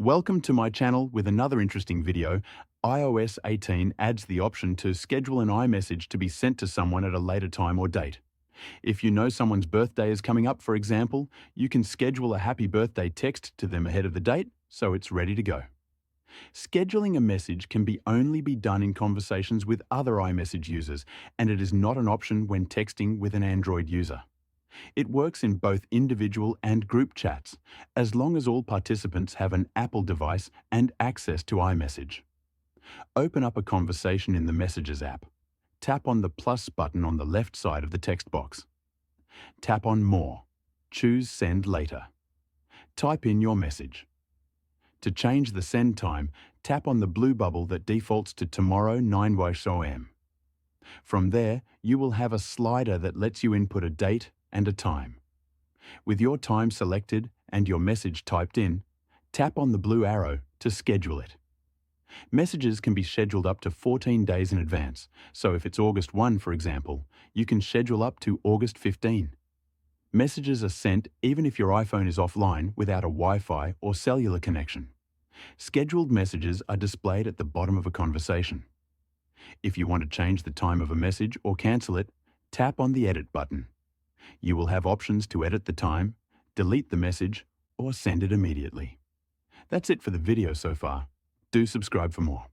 Welcome to my channel with another interesting video. iOS 18 adds the option to schedule an iMessage to be sent to someone at a later time or date. If you know someone's birthday is coming up, for example, you can schedule a happy birthday text to them ahead of the date, so it's ready to go. Scheduling a message can only be done in conversations with other iMessage users, and it is not an option when texting with an Android user. It works in both individual and group chats, as long as all participants have an Apple device and access to iMessage. Open up a conversation in the Messages app. Tap on the plus button on the left side of the text box. Tap on More. Choose Send Later. Type in your message. To change the send time, tap on the blue bubble that defaults to tomorrow 9 am. From there, you will have a slider that lets you input a date and a time. With your time selected and your message typed in, tap on the blue arrow to schedule it. Messages can be scheduled up to 14 days in advance, so if it's August 1, for example, you can schedule up to August 15. Messages are sent even if your iPhone is offline without a Wi-Fi or cellular connection. Scheduled messages are displayed at the bottom of a conversation. If you want to change the time of a message or cancel it, tap on the Edit button. You will have options to edit the time, delete the message, or send it immediately. That's it for the video so far. Do subscribe for more.